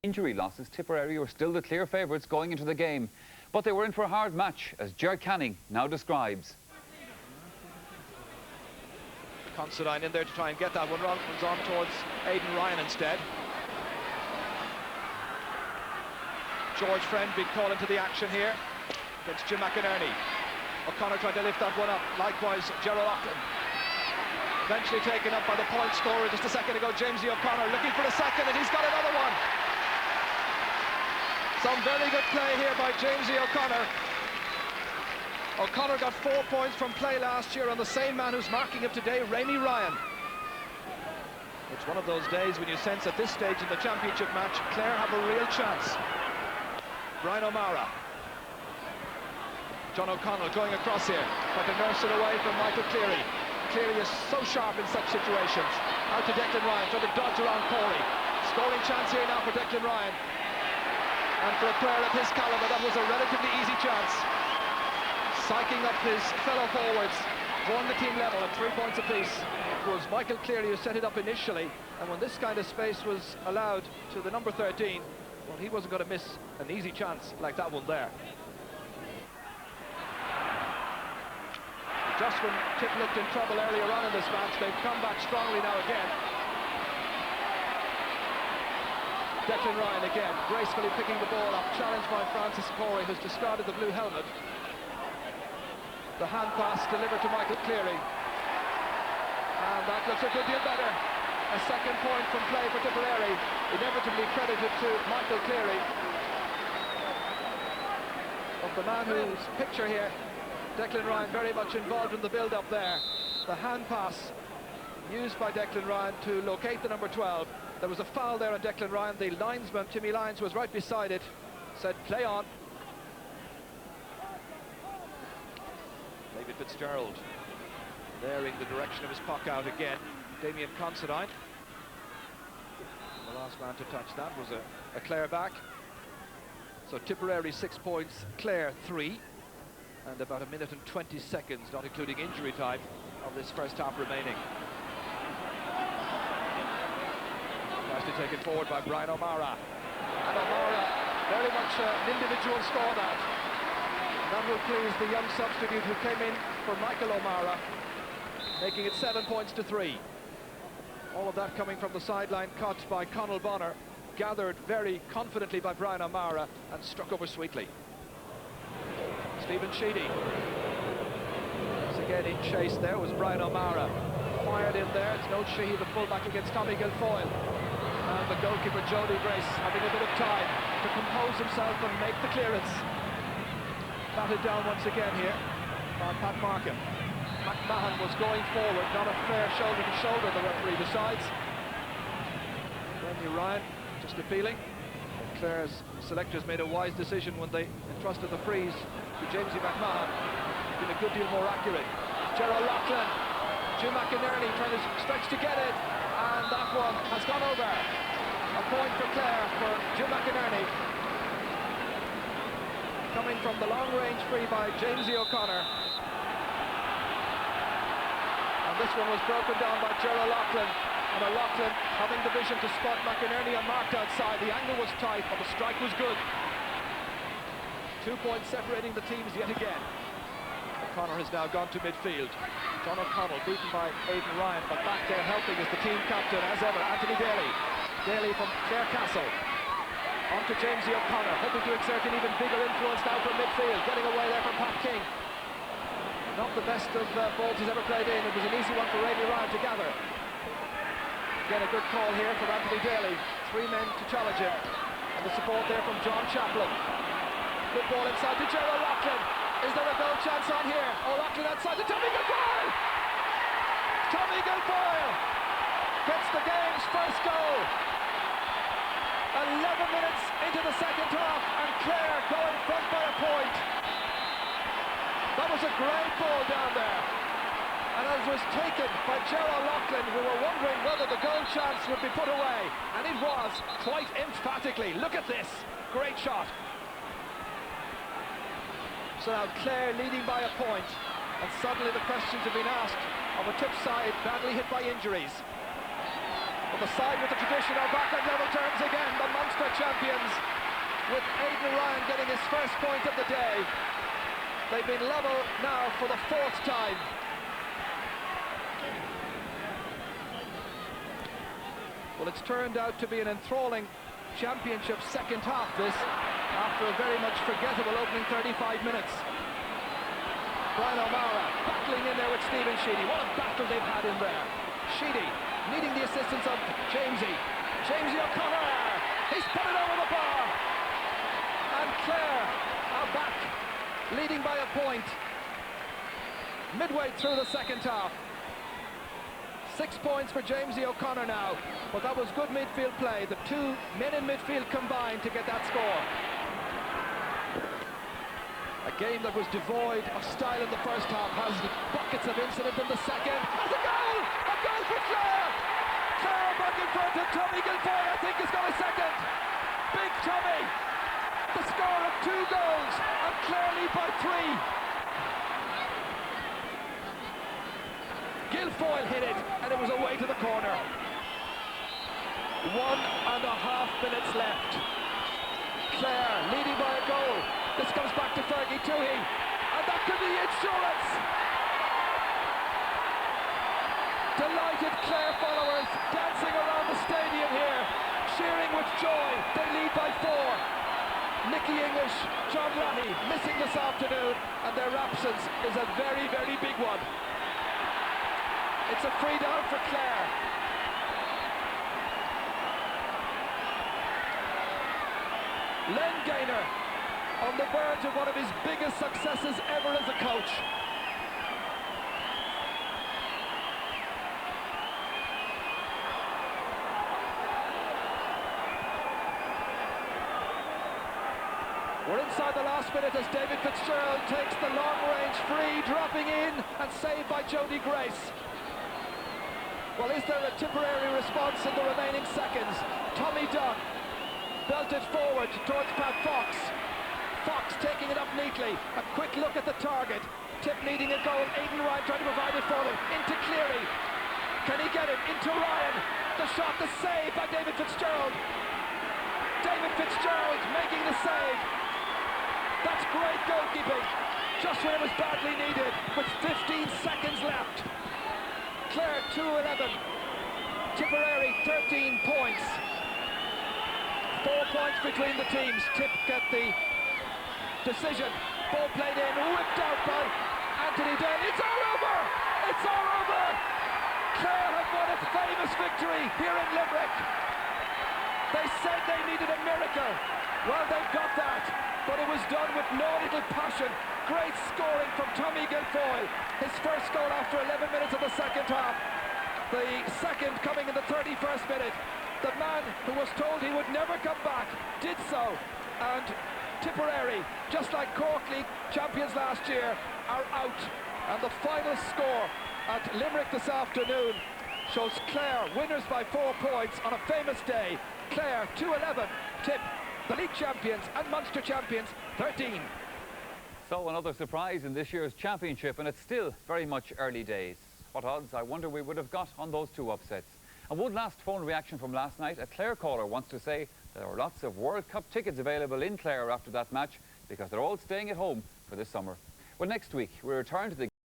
Injury losses, Tipperary were still the clear favourites going into the game. But they were in for a hard match, as Ger Canning now describes. Considine in there to try and get that one. Runs on towards Aidan Ryan instead. George Friend being called into the action here against Jim McInerney. O'Connor trying to lift that one up. Likewise, Gerald O'Loughlin. Eventually taken up by the point scorer just a second ago, Jamesy O'Connor, looking for the second, and he's got another one. Some very good play here by Jamesy O'Connor. O'Connor got 4 points from play last year on the same man who's marking him today, Rémi Ryan. It's one of those days when you sense at this stage in the championship match, Clare have a real chance. Brian O'Mara. John O'Connell going across here, trying to nurse it away from Michael Cleary. Cleary is so sharp in such situations. Out to Declan Ryan, trying to dodge around Corey. Scoring chance here now for Declan Ryan. And for a player of his calibre, that was a relatively easy chance. Psyching up his fellow forwards, won the team level at 3 points apiece. It was Michael Cleary who set it up initially, and when this kind of space was allowed to the number 13, well, he wasn't going to miss an easy chance like that one there. Just when Tip looked in trouble earlier on in this match, they've come back strongly now again. Declan Ryan again, gracefully picking the ball up, challenged by Francis Corey, who's discarded the blue helmet. The hand pass delivered to Michael Cleary. And that looks a good deal better. A second point from play for Tipperary, inevitably credited to Michael Cleary. Of the man whose picture here, Declan Ryan very much involved in the build-up there. The hand pass used by Declan Ryan to locate the number 12. There was a foul there on Declan Ryan. The linesman, Timmy Lyons, was right beside it, said, play on. David Fitzgerald there in the direction of his puck out again. Damien Considine, the last man to touch that, was a Clare back. So Tipperary 6 points, Clare 3. And about 1 minute and 20 seconds, not including injury time, of this first half remaining. Nicely taken forward by Brian O'Mara. And O'Mara, very much an individual score that. That will please the young substitute who came in for Michael O'Mara, making it 7 points to 3. All of that coming from the sideline cut by Conall Bonner, gathered very confidently by Brian O'Mara and struck over sweetly. Stephen Sheedy. Once again in chase there was Brian O'Mara. Fired in there, it's Noel Sheehy, the fullback, against Tommy Guilfoyle. And the goalkeeper, Jody Grace, having a bit of time to compose himself and make the clearance. Batted down once again here by Pat Markham. McMahon was going forward, not a fair shoulder to shoulder, the referee decides. Rémi Ryan just appealing. Clare's selectors made a wise decision when they entrusted the freeze to Jamesy McMahon. Been a good deal more accurate. Gerald O'Loughlin, Jim McInerney trying to stretch to get it, and that one has gone over. A point for Clare for Jim McInerney. Coming from the long-range free by Jamesy O'Connor. And this one was broken down by Gerald O'Loughlin. And O'Loughlin having the vision to spot McInerney unmarked outside. The angle was tight, but the strike was good. 2 points separating the teams yet again. O'Connor has now gone to midfield. John O'Connell beaten by Aidan Ryan, but back there helping is the team captain, as ever, Anthony Daly. Daly from Clare Castle. On to Jamesy O'Connor, hoping to exert an even bigger influence now from midfield. Getting away there from Pat King. Not the best of balls he's ever played in. It was an easy one for Rémi Ryan to gather. Again, a good call here from Anthony Daly. 3 men to challenge him. And the support there from John Chaplin. Good ball inside to Gerald O'Loughlin. Is there a goal chance on here? O'Loughlin outside to Tommy Guilfoyle! Tommy Guilfoyle gets the game's first goal. 11 minutes into the second half, and Clare going front by a point. That was a great ball down there. And it was taken by Gerald O'Loughlin, who were wondering whether the goal chance would be put away. And it was, quite emphatically. Look at this. Great shot. So now Clare leading by a point. And suddenly the questions have been asked of a Tip side badly hit by injuries. But the side with the tradition are back on level terms again. The Munster Clare champions, with Aidan Ryan getting his first point of the day. They've been level now for the 4th time. Well, it's turned out to be an enthralling championship second half, this, after a very much forgettable opening 35 minutes. Brian O'Mara battling in there with Stephen Sheedy. What a battle they've had in there. Sheedy needing the assistance of Jamesy. Jamesy O'Connor, he's put it over the bar. And Clare are back, leading by a point, midway through the second half. 6 points for Jamesy O'Connor now, but that was good midfield play. The two men in midfield combined to get that score. A game that was devoid of style in the first half has buckets of incident in the second. Has a goal! A goal for Clare! Clare back in front of Tommy Guilfoyle, I think, has got a second. Big Tommy! The score of 2 goals, and Clare lead by 3. Guilfoyle hit it, and it was away to the corner. 1.5 minutes left. Clare leading by a goal. This comes back to Fergie Toohey, and that could be insurance. Delighted Clare followers dancing around the stadium here, cheering with joy. They lead by 4. Nicky English, John Ratty missing this afternoon, and their absence is a very, very big one. It's a free down for Clare. Len Gaynor on the verge of one of his biggest successes ever as a coach. We're inside the last minute as David Fitzgerald takes the long-range free, dropping in and saved by Jody Grace. Well, is there a Tipperary response in the remaining seconds? Tommy Dunn belted forward towards Pat Fox. Fox taking it up neatly. A quick look at the target. Tip needing a goal. Aidan Ryan trying to provide it for him. Into Cleary. Can he get it? Into Ryan. The shot, the save by David Fitzgerald. David Fitzgerald making the save. That's great goalkeeping. Just when it was badly needed, with 15 seconds left. Clare 2-11, Tipperary 13 points. 4 points between the teams. Tip get the decision. Ball played in, whipped out by Anthony Dunn. It's all over! It's all over! Clare have won a famous victory here in Limerick. They said they needed a miracle. Well, they've got that, but it was done with no little passion. Great scoring from Tommy Guilfoyle. His first goal after 11 minutes of the second half. The second coming in the 31st minute. The man who was told he would never come back did so. And Tipperary, just like Cork League champions last year, are out. And the final score at Limerick this afternoon shows Clare winners by 4 points on a famous day. Clare 2-11, Tip the league champions and Munster champions 13. So another surprise in this year's championship, and it's still very much early days. What odds, I wonder, we would have got on those 2 upsets. And one last phone reaction from last night. A Clare caller wants to say there are lots of World Cup tickets available in Clare after that match because they're all staying at home for this summer. Well, next week we return to the